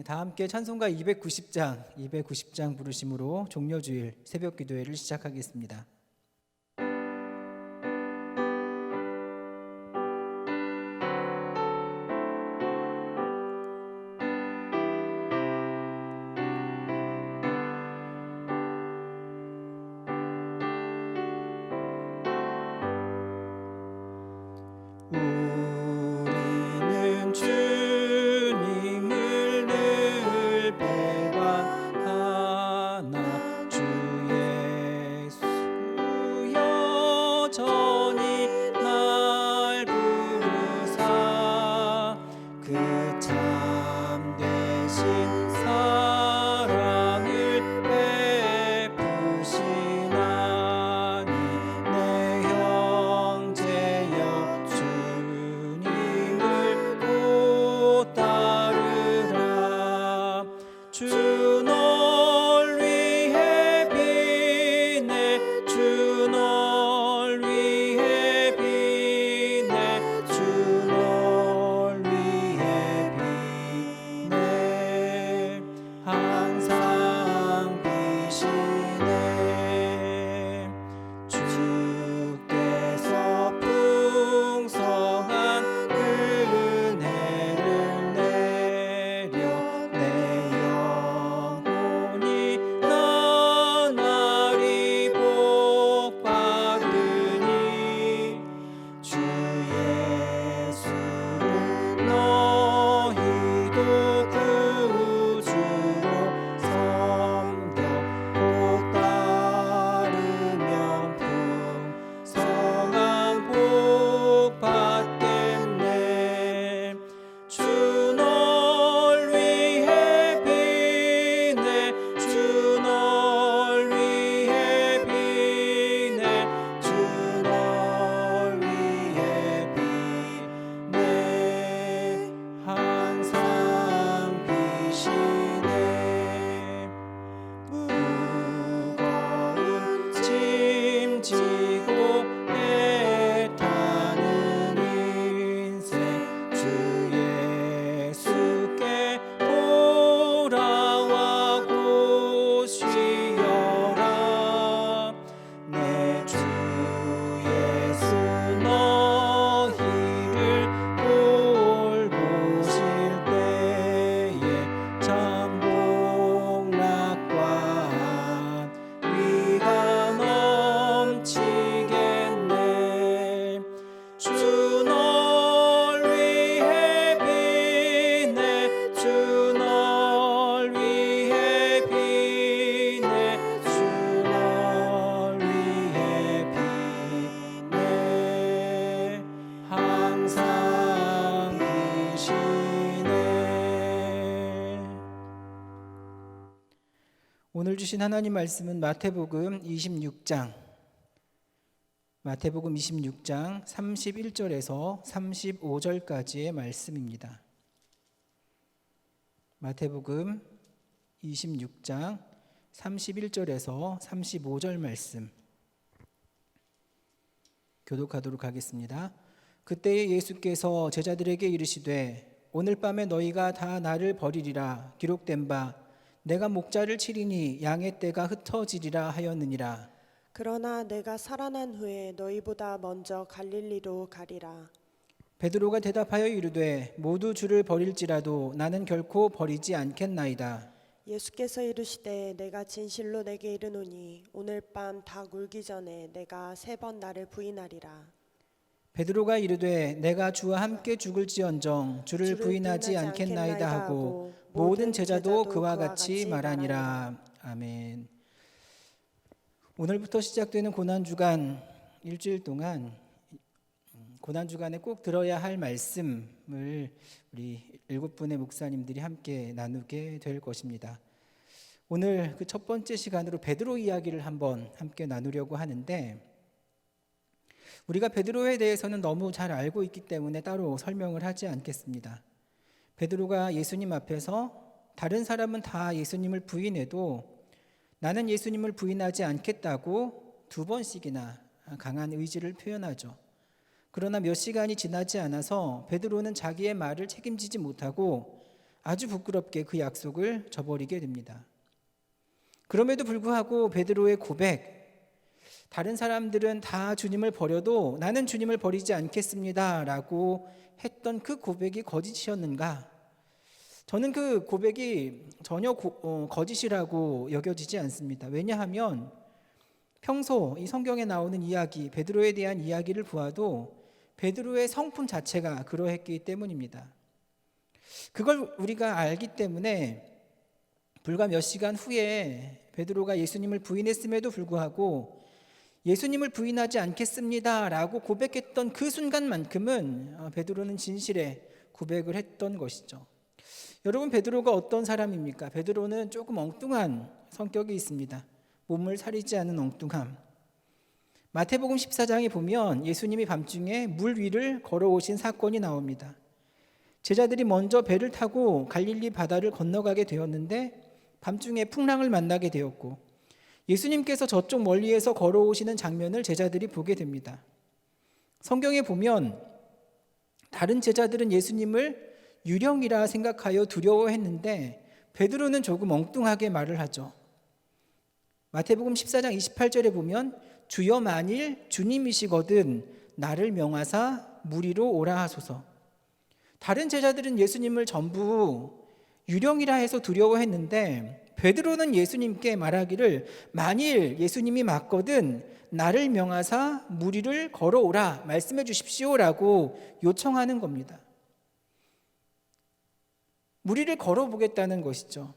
다 함께 찬송가 290장 부르심으로 종려주일 새벽 기도회를 시작하겠습니다. 우리는 주님을 늘 배반하나 주 예수 여전히 날 부르사 그 참되신 사랑을 베푸시나니 내 형제여 주님을 곧 따르라. 주 널 위해 비네 주 널 위해 비네 주 널 위해 비네 항상 비시네. 주께서 풍성한 은혜를 내려 내 영혼이 나날이 복받으니 주 예수를 너희도 구주로 섬겨 곧 따르면 풍성한 복 받겠네. 주 널 위해 비네 주 널 위해 비네 주 널 위해 비네 항상 비시네. 무거운 짐 지고 애타는 인생 주 예수께 돌아와고 쉬어라. 내 주 예수 너희를 돌보실 때에 참 복락과 위가 넘치겠네. 주 널 위해 비네 주 널 위해 비네 주 널 위해 비네 항상 비시네. 오늘 주신 하나님 말씀은 마태복음 26장 31절에서 35절까지의 말씀입니다. 마태복음 26장 31절에서 35절 말씀 교독하도록 하겠습니다. 그때에 예수께서 제자들에게 이르시되 오늘 밤에 너희가 다 나를 버리리라. 기록된 바 내가 목자를 치리니 양의 떼가 흩어지리라 하였느니라. 그러나 내가 살아난 후에 너희보다 먼저 갈릴리로 가리라. 베드로가 대답하여 이르되 모두 주를 버릴지라도 나는 결코 버리지 않겠나이다. 예수께서 이르시되 내가 진실로 내게 이르노니 오늘 밤 닭 울기 전에 내가 3번 나를 부인하리라. 베드로가 이르되 내가 주와 함께 죽을지언정 주를 부인하지 않겠나이다 하고 모든 제자도 그와 같이 말하니라. 아멘. 오늘부터 시작되는 고난주간 일주일 동안 고난주간에 꼭 들어야 할 말씀을 우리 7분의 목사님들이 함께 나누게 될 것입니다. 오늘 그 첫 번째 시간으로 베드로 이야기를 한번 함께 나누려고 하는데, 우리가 베드로에 대해서는 너무 잘 알고 있기 때문에 따로 설명을 하지 않겠습니다. 베드로가 예수님 앞에서 다른 사람은 다 예수님을 부인해도 나는 예수님을 부인하지 않겠다고 2번씩이나 강한 의지를 표현하죠. 그러나 몇 시간이 지나지 않아서 베드로는 자기의 말을 책임지지 못하고 아주 부끄럽게 그 약속을 저버리게 됩니다. 그럼에도 불구하고 베드로의 고백, 다른 사람들은 다 주님을 버려도 나는 주님을 버리지 않겠습니다 라고 했던 그 고백이 거짓이었는가? 저는 그 고백이 전혀 거짓이라고 여겨지지 않습니다. 왜냐하면 평소 이 성경에 나오는 이야기, 베드로에 대한 이야기를 보아도 베드로의 성품 자체가 그러했기 때문입니다. 그걸 우리가 알기 때문에 불과 몇 시간 후에 베드로가 예수님을 부인했음에도 불구하고 예수님을 부인하지 않겠습니다 라고 고백했던 그 순간만큼은 베드로는 진실의 고백을 했던 것이죠. 여러분, 베드로가 어떤 사람입니까? 베드로는 조금 엉뚱한 성격이 있습니다. 몸을 사리지 않은 엉뚱함. 마태복음 14장에 보면 예수님이 밤중에 물 위를 걸어오신 사건이 나옵니다. 제자들이 먼저 배를 타고 갈릴리 바다를 건너가게 되었는데 밤중에 풍랑을 만나게 되었고 예수님께서 저쪽 멀리에서 걸어오시는 장면을 제자들이 보게 됩니다. 성경에 보면 다른 제자들은 예수님을 유령이라 생각하여 두려워했는데 베드로는 조금 엉뚱하게 말을 하죠. 마태복음 14장 28절에 보면 주여 만일 주님이시거든 나를 명하사 물 위로 오라 하소서. 다른 제자들은 예수님을 전부 유령이라 해서 두려워했는데 베드로는 예수님께 말하기를 만일 예수님이 맞거든 나를 명하사 물 위를 걸어오라 말씀해 주십시오라고 요청하는 겁니다. 물 위를 걸어보겠다는 것이죠.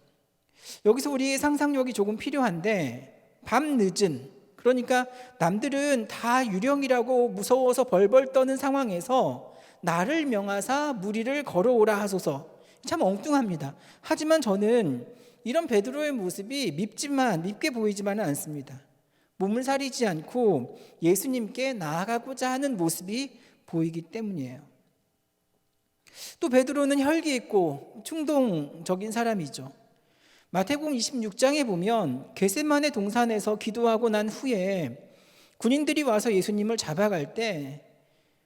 여기서 우리의 상상력이 조금 필요한데 밤 늦은, 그러니까 남들은 다 유령이라고 무서워서 벌벌 떠는 상황에서 나를 명하사 물 위를 걸어오라 하소서. 참 엉뚱합니다. 하지만 저는 이런 베드로의 모습이 밉게 보이지만은 않습니다. 몸을 사리지 않고 예수님께 나아가고자 하는 모습이 보이기 때문이에요. 또 베드로는 혈기 있고 충동적인 사람이죠. 마태복음 26장에 보면 겟세마네 동산에서 기도하고 난 후에 군인들이 와서 예수님을 잡아갈 때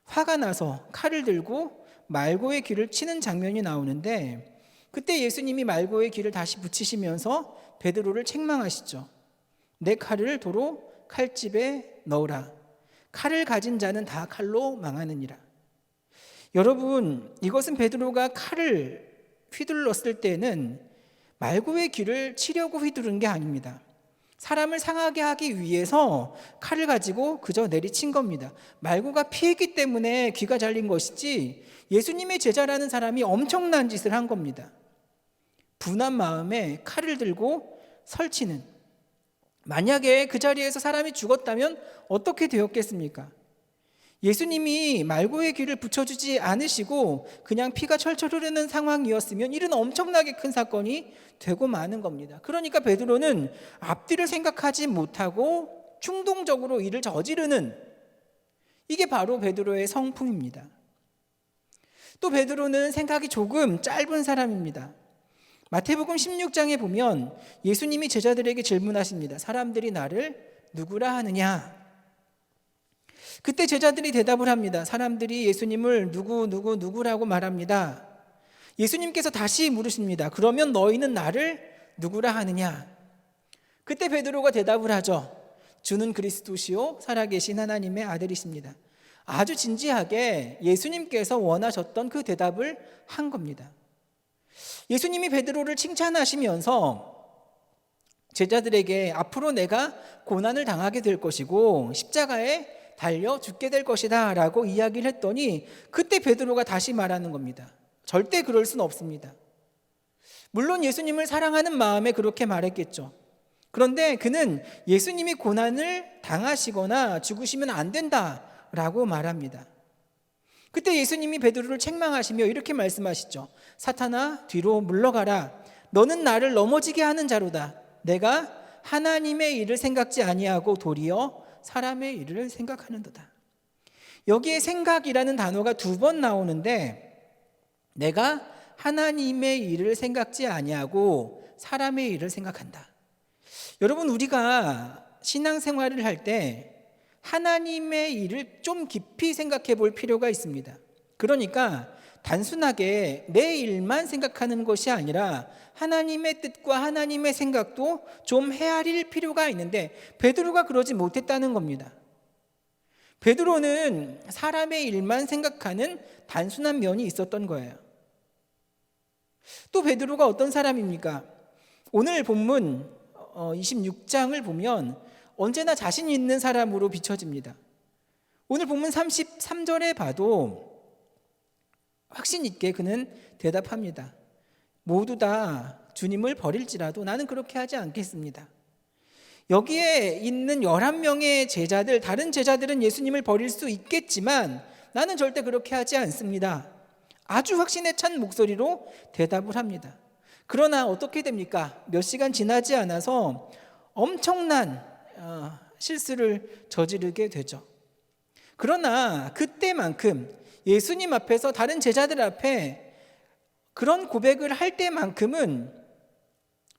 화가 나서 칼을 들고 말고의 귀를 치는 장면이 나오는데 그때 예수님이 말고의 귀를 다시 붙이시면서 베드로를 책망하시죠. 내 칼을 도로 칼집에 넣으라. 칼을 가진 자는 다 칼로 망하느니라. 여러분, 이것은 베드로가 칼을 휘둘렀을 때는 말고의 귀를 치려고 휘두른 게 아닙니다. 사람을 상하게 하기 위해서 칼을 가지고 그저 내리친 겁니다. 말고가 피했기 때문에 귀가 잘린 것이지 예수님의 제자라는 사람이 엄청난 짓을 한 겁니다. 분한 마음에 칼을 들고 설치는, 만약에 그 자리에서 사람이 죽었다면 어떻게 되었겠습니까? 예수님이 말고의 귀를 붙여주지 않으시고 그냥 피가 철철 흐르는 상황이었으면 이는 엄청나게 큰 사건이 되고 마는 겁니다. 그러니까 베드로는 앞뒤를 생각하지 못하고 충동적으로 일을 저지르는, 이게 바로 베드로의 성품입니다. 또 베드로는 생각이 조금 짧은 사람입니다. 마태복음 16장에 보면 예수님이 제자들에게 질문하십니다. 사람들이 나를 누구라 하느냐? 그때 제자들이 대답을 합니다. 사람들이 예수님을 누구라고 말합니다. 예수님께서 다시 물으십니다. 그러면 너희는 나를 누구라 하느냐? 그때 베드로가 대답을 하죠. 주는 그리스도시요 살아계신 하나님의 아들이십니다. 아주 진지하게 예수님께서 원하셨던 그 대답을 한 겁니다. 예수님이 베드로를 칭찬하시면서 제자들에게 앞으로 내가 고난을 당하게 될 것이고 십자가에 달려 죽게 될 것이다 라고 이야기를 했더니 그때 베드로가 다시 말하는 겁니다. 절대 그럴 수는 없습니다. 물론 예수님을 사랑하는 마음에 그렇게 말했겠죠. 그런데 그는 예수님이 고난을 당하시거나 죽으시면 안 된다라고 말합니다. 그때 예수님이 베드로를 책망하시며 이렇게 말씀하시죠. 사탄아 뒤로 물러가라. 너는 나를 넘어지게 하는 자로다. 내가 하나님의 일을 생각지 아니하고 도리어 사람의 일을 생각하는도다. 여기에 생각이라는 단어가 2번 나오는데 내가 하나님의 일을 생각지 아니하고 사람의 일을 생각한다. 여러분, 우리가 신앙생활을 할 때 하나님의 일을 좀 깊이 생각해 볼 필요가 있습니다. 그러니까 단순하게 내 일만 생각하는 것이 아니라 하나님의 뜻과 하나님의 생각도 좀 헤아릴 필요가 있는데 베드로가 그러지 못했다는 겁니다. 베드로는 사람의 일만 생각하는 단순한 면이 있었던 거예요. 또 베드로가 어떤 사람입니까? 오늘 본문 26장을 보면 언제나 자신 있는 사람으로 비춰집니다. 오늘 본문 33절에 봐도 확신 있게 그는 대답합니다. 모두 다 주님을 버릴지라도 나는 그렇게 하지 않겠습니다. 여기에 있는 11명의 제자들, 다른 제자들은 예수님을 버릴 수 있겠지만 나는 절대 그렇게 하지 않습니다. 아주 확신에 찬 목소리로 대답을 합니다. 그러나 어떻게 됩니까? 몇 시간 지나지 않아서 엄청난 실수를 저지르게 되죠. 그러나 그때만큼 예수님 앞에서 다른 제자들 앞에 그런 고백을 할 때만큼은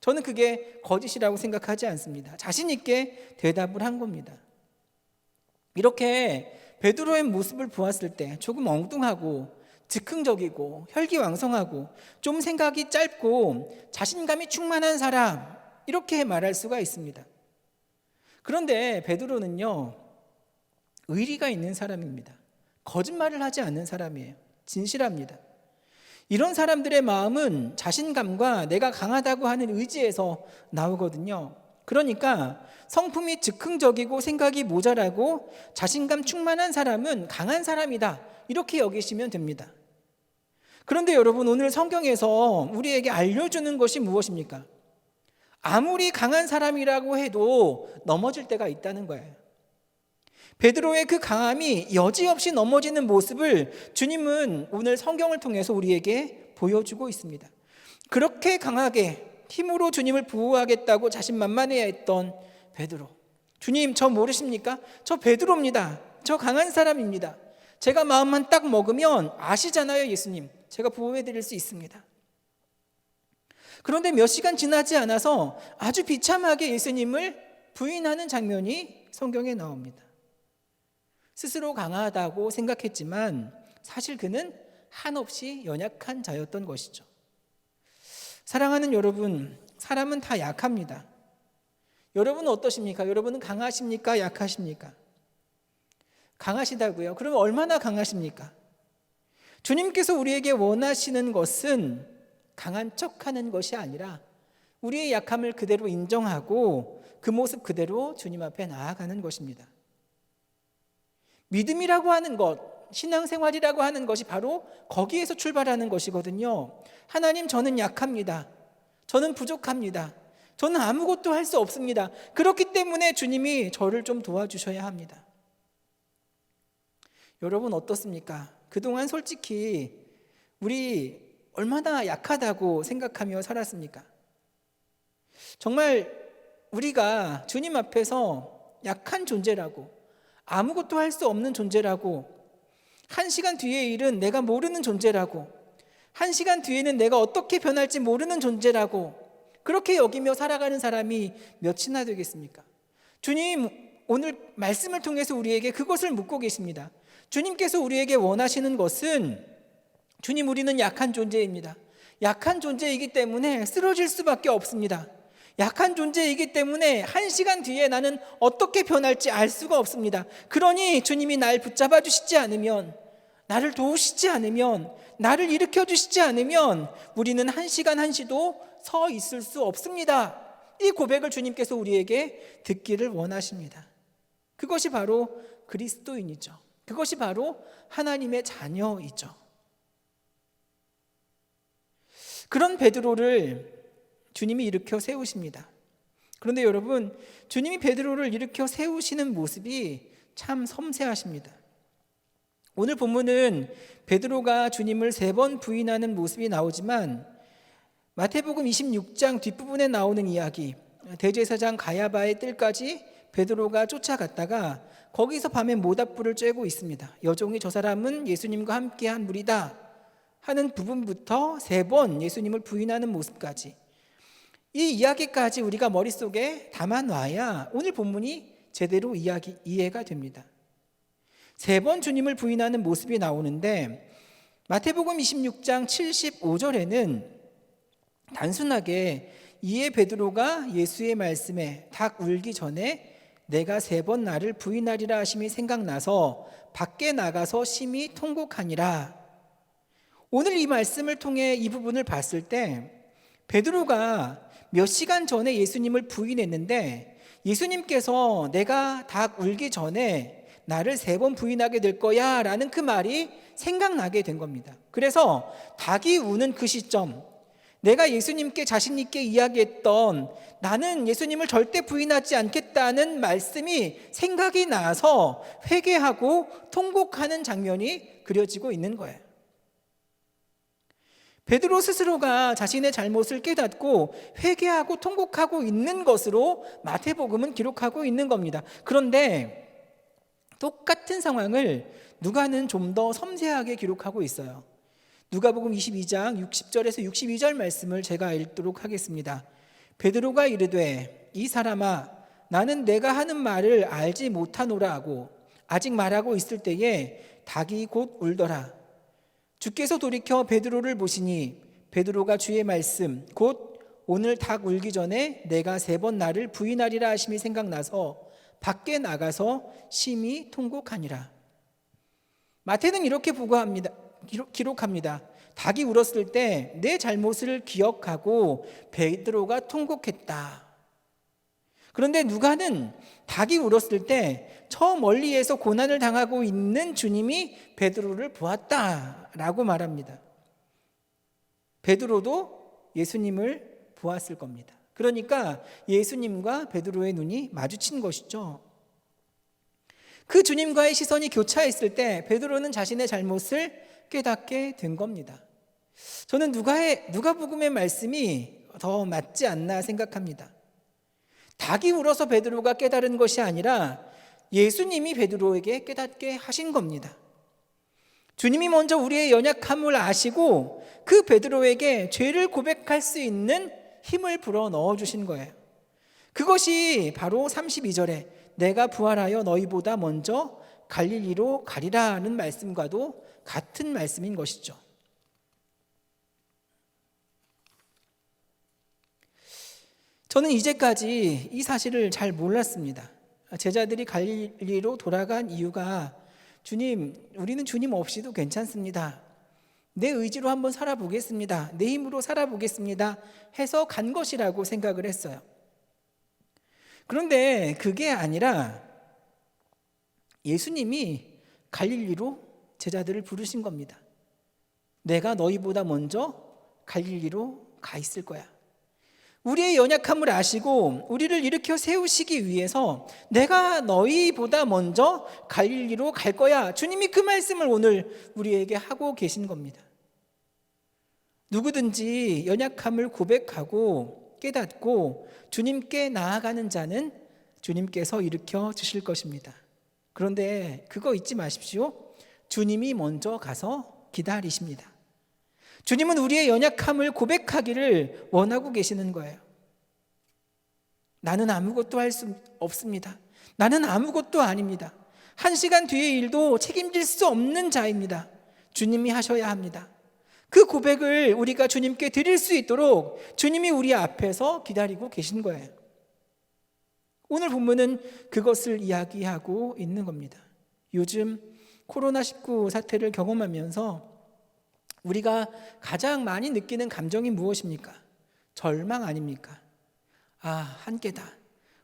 저는 그게 거짓이라고 생각하지 않습니다. 자신 있게 대답을 한 겁니다. 이렇게 베드로의 모습을 보았을 때 조금 엉뚱하고 즉흥적이고 혈기왕성하고 좀 생각이 짧고 자신감이 충만한 사람, 이렇게 말할 수가 있습니다. 그런데 베드로는요, 의리가 있는 사람입니다. 거짓말을 하지 않는 사람이에요. 진실합니다. 이런 사람들의 마음은 자신감과 내가 강하다고 하는 의지에서 나오거든요. 그러니까 성품이 즉흥적이고 생각이 모자라고 자신감 충만한 사람은 강한 사람이다, 이렇게 여기시면 됩니다. 그런데 여러분, 오늘 성경에서 우리에게 알려주는 것이 무엇입니까? 아무리 강한 사람이라고 해도 넘어질 때가 있다는 거예요. 베드로의 그 강함이 여지없이 넘어지는 모습을 주님은 오늘 성경을 통해서 우리에게 보여주고 있습니다. 그렇게 강하게 힘으로 주님을 부호하겠다고 자신만만해했던 베드로, 주님 저 모르십니까? 저 베드로입니다. 저 강한 사람입니다. 제가 마음만 딱 먹으면 아시잖아요, 예수님. 제가 부호해드릴 수 있습니다. 그런데 몇 시간 지나지 않아서 아주 비참하게 예수님을 부인하는 장면이 성경에 나옵니다. 스스로 강하다고 생각했지만 사실 그는 한없이 연약한 자였던 것이죠. 사랑하는 여러분, 사람은 다 약합니다. 여러분은 어떠십니까? 여러분은 강하십니까? 약하십니까? 강하시다고요? 그러면 얼마나 강하십니까? 주님께서 우리에게 원하시는 것은 강한 척하는 것이 아니라 우리의 약함을 그대로 인정하고 그 모습 그대로 주님 앞에 나아가는 것입니다. 믿음이라고 하는 것, 신앙생활이라고 하는 것이 바로 거기에서 출발하는 것이거든요. 하나님, 저는 약합니다. 저는 부족합니다. 저는 아무것도 할 수 없습니다. 그렇기 때문에 주님이 저를 좀 도와주셔야 합니다. 여러분 어떻습니까? 그동안 솔직히 우리 얼마나 약하다고 생각하며 살았습니까? 정말 우리가 주님 앞에서 약한 존재라고, 아무것도 할 수 없는 존재라고, 1시간 뒤의 일은 내가 모르는 존재라고, 1시간 뒤에는 내가 어떻게 변할지 모르는 존재라고 그렇게 여기며 살아가는 사람이 몇이나 되겠습니까? 주님 오늘 말씀을 통해서 우리에게 그것을 묻고 계십니다. 주님께서 우리에게 원하시는 것은, 주님 우리는 약한 존재입니다. 약한 존재이기 때문에 쓰러질 수밖에 없습니다. 약한 존재이기 때문에 1시간 뒤에 나는 어떻게 변할지 알 수가 없습니다. 그러니 주님이 날 붙잡아 주시지 않으면, 나를 도우시지 않으면, 나를 일으켜 주시지 않으면 우리는 1시간 한시도 서 있을 수 없습니다. 이 고백을 주님께서 우리에게 듣기를 원하십니다. 그것이 바로 그리스도인이죠. 그것이 바로 하나님의 자녀이죠. 그런 베드로를 주님이 일으켜 세우십니다. 그런데 여러분, 주님이 베드로를 일으켜 세우시는 모습이 참 섬세하십니다. 오늘 본문은 베드로가 주님을 3번 부인하는 모습이 나오지만 마태복음 26장 뒷부분에 나오는 이야기, 대제사장 가야바의 뜰까지 베드로가 쫓아갔다가 거기서 밤에 모닥불을 쬐고 있습니다. 여종이 저 사람은 예수님과 함께한 무리다 하는 부분부터 3번 예수님을 부인하는 모습까지, 이 이야기까지 우리가 머릿속에 담아놔야 오늘 본문이 제대로 이해가 됩니다. 3번 주님을 부인하는 모습이 나오는데 마태복음 26장 75절에는 단순하게 이에 베드로가 예수의 말씀에 닭 울기 전에 내가 3번 나를 부인하리라 하심이 생각나서 밖에 나가서 심히 통곡하니라. 오늘 이 말씀을 통해 이 부분을 봤을 때 베드로가 몇 시간 전에 예수님을 부인했는데 예수님께서 내가 닭 울기 전에 나를 3번 부인하게 될 거야 라는 그 말이 생각나게 된 겁니다. 그래서 닭이 우는 그 시점, 내가 예수님께 자신 있게 이야기했던 나는 예수님을 절대 부인하지 않겠다는 말씀이 생각이 나서 회개하고 통곡하는 장면이 그려지고 있는 거예요. 베드로 스스로가 자신의 잘못을 깨닫고 회개하고 통곡하고 있는 것으로 마태복음은 기록하고 있는 겁니다. 그런데 똑같은 상황을 누가는 좀 더 섬세하게 기록하고 있어요. 누가복음 22장 60절에서 62절 말씀을 제가 읽도록 하겠습니다. 베드로가 이르되 이 사람아 나는 내가 하는 말을 알지 못하노라 하고 아직 말하고 있을 때에 닭이 곧 울더라. 주께서 돌이켜 베드로를 보시니 베드로가 주의 말씀 곧 오늘 닭 울기 전에 내가 3번 나를 부인하리라 하심이 생각나서 밖에 나가서 심히 통곡하니라. 마태는 이렇게 기록합니다. 닭이 울었을 때 내 잘못을 기억하고 베드로가 통곡했다. 그런데 누가는 닭이 울었을 때 저 멀리에서 고난을 당하고 있는 주님이 베드로를 보았다라고 말합니다. 베드로도 예수님을 보았을 겁니다. 그러니까 예수님과 베드로의 눈이 마주친 것이죠. 그 주님과의 시선이 교차했을 때 베드로는 자신의 잘못을 깨닫게 된 겁니다. 저는 누가복음의 말씀이 더 맞지 않나 생각합니다. 닭이 울어서 베드로가 깨달은 것이 아니라 예수님이 베드로에게 깨닫게 하신 겁니다. 주님이 먼저 우리의 연약함을 아시고 그 베드로에게 죄를 고백할 수 있는 힘을 불어 넣어주신 거예요. 그것이 바로 32절에 내가 부활하여 너희보다 먼저 갈릴리로 가리라는 말씀과도 같은 말씀인 것이죠. 저는 이제까지 이 사실을 잘 몰랐습니다. 제자들이 갈릴리로 돌아간 이유가 주님, 우리는 주님 없이도 괜찮습니다. 내 의지로 한번 살아보겠습니다. 내 힘으로 살아보겠습니다. 해서 간 것이라고 생각을 했어요. 그런데 그게 아니라 예수님이 갈릴리로 제자들을 부르신 겁니다. 내가 너희보다 먼저 갈릴리로 가 있을 거야. 우리의 연약함을 아시고 우리를 일으켜 세우시기 위해서 내가 너희보다 먼저 갈릴리로 갈 거야. 주님이 그 말씀을 오늘 우리에게 하고 계신 겁니다. 누구든지 연약함을 고백하고 깨닫고 주님께 나아가는 자는 주님께서 일으켜 주실 것입니다. 그런데 그거 잊지 마십시오. 주님이 먼저 가서 기다리십니다. 주님은 우리의 연약함을 고백하기를 원하고 계시는 거예요. 나는 아무것도 할 수 없습니다. 나는 아무것도 아닙니다. 1시간 뒤의 일도 책임질 수 없는 자입니다. 주님이 하셔야 합니다. 그 고백을 우리가 주님께 드릴 수 있도록 주님이 우리 앞에서 기다리고 계신 거예요. 오늘 본문은 그것을 이야기하고 있는 겁니다. 요즘 코로나19 사태를 경험하면서 우리가 가장 많이 느끼는 감정이 무엇입니까? 절망 아닙니까? 한계다.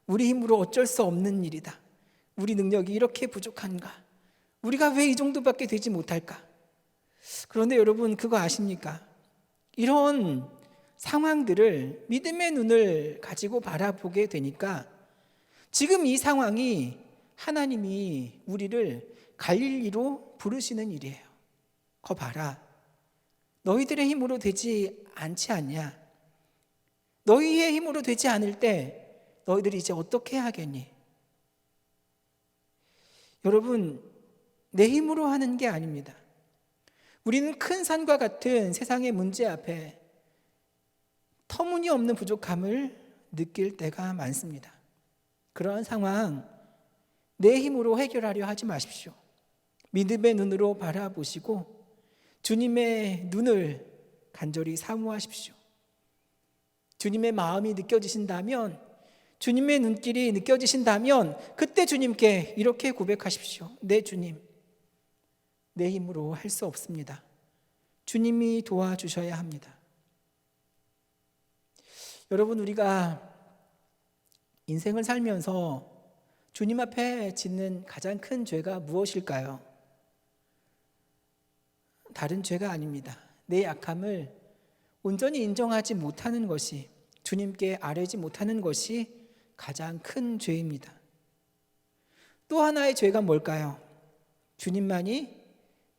우리 힘으로 어쩔 수 없는 일이다. 우리 능력이 이렇게 부족한가? 우리가 왜 이 정도밖에 되지 못할까? 그런데 여러분 그거 아십니까? 이런 상황들을 믿음의 눈을 가지고 바라보게 되니까 지금 이 상황이 하나님이 우리를 갈릴리로 부르시는 일이에요. 거 봐라. 너희들의 힘으로 되지 않지 않냐? 너희의 힘으로 되지 않을 때 너희들이 이제 어떻게 하겠니? 여러분, 내 힘으로 하는 게 아닙니다. 우리는 큰 산과 같은 세상의 문제 앞에 터무니없는 부족함을 느낄 때가 많습니다. 그러한 상황 내 힘으로 해결하려 하지 마십시오. 믿음의 눈으로 바라보시고 주님의 눈을 간절히 사모하십시오. 주님의 마음이 느껴지신다면, 주님의 눈길이 느껴지신다면 그때 주님께 이렇게 고백하십시오. 네, 주님, 내 힘으로 할 수 없습니다. 주님이 도와주셔야 합니다. 여러분, 우리가 인생을 살면서 주님 앞에 짓는 가장 큰 죄가 무엇일까요? 다른 죄가 아닙니다. 내 약함을 온전히 인정하지 못하는 것이, 주님께 아뢰지 못하는 것이 가장 큰 죄입니다. 또 하나의 죄가 뭘까요? 주님만이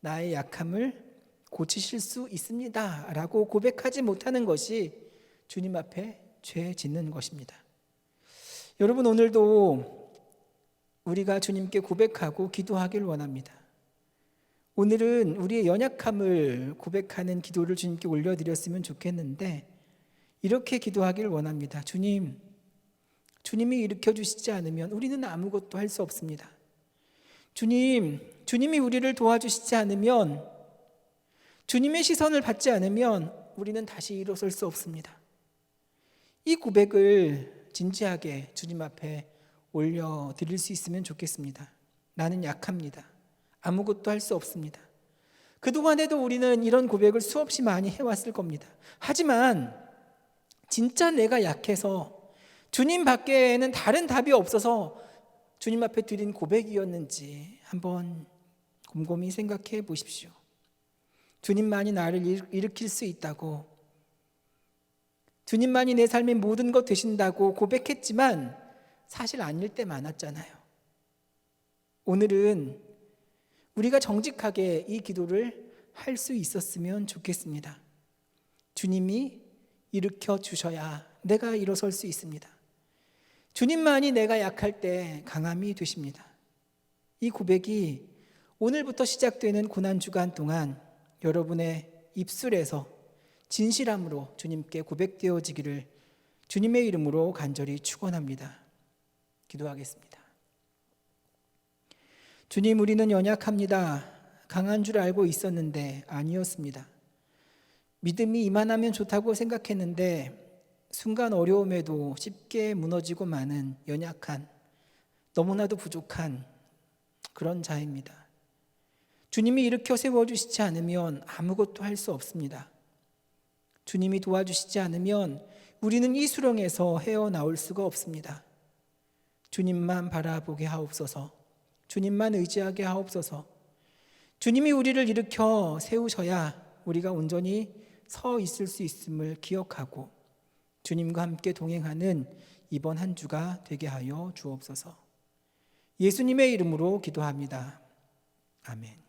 나의 약함을 고치실 수 있습니다 라고 고백하지 못하는 것이 주님 앞에 죄 짓는 것입니다. 여러분, 오늘도 우리가 주님께 고백하고 기도하길 원합니다. 오늘은 우리의 연약함을 고백하는 기도를 주님께 올려드렸으면 좋겠는데, 이렇게 기도하길 원합니다. 주님, 주님이 일으켜주시지 않으면 우리는 아무것도 할 수 없습니다. 주님, 주님이 우리를 도와주시지 않으면, 주님의 시선을 받지 않으면 우리는 다시 일어설 수 없습니다. 이 고백을 진지하게 주님 앞에 올려드릴 수 있으면 좋겠습니다. 나는 약합니다. 아무것도 할 수 없습니다. 그동안에도 우리는 이런 고백을 수없이 많이 해왔을 겁니다. 하지만 진짜 내가 약해서 주님 밖에는 다른 답이 없어서 주님 앞에 드린 고백이었는지 한번 곰곰이 생각해 보십시오. 주님만이 나를 일으킬 수 있다고, 주님만이 내 삶의 모든 것 되신다고 고백했지만 사실 아닐 때 많았잖아요. 오늘은 우리가 정직하게 이 기도를 할 수 있었으면 좋겠습니다. 주님이 일으켜 주셔야 내가 일어설 수 있습니다. 주님만이 내가 약할 때 강함이 되십니다. 이 고백이 오늘부터 시작되는 고난주간 동안 여러분의 입술에서 진실함으로 주님께 고백되어지기를 주님의 이름으로 간절히 축원합니다. 기도하겠습니다. 주님, 우리는 연약합니다. 강한 줄 알고 있었는데 아니었습니다. 믿음이 이만하면 좋다고 생각했는데 순간 어려움에도 쉽게 무너지고 마는 연약한, 너무나도 부족한 그런 자입니다. 주님이 일으켜 세워주시지 않으면 아무것도 할 수 없습니다. 주님이 도와주시지 않으면 우리는 이 수렁에서 헤어나올 수가 없습니다. 주님만 바라보게 하옵소서. 주님만 의지하게 하옵소서. 주님이 우리를 일으켜 세우셔야 우리가 온전히 서 있을 수 있음을 기억하고 주님과 함께 동행하는 이번 한 주가 되게 하여 주옵소서. 예수님의 이름으로 기도합니다. 아멘.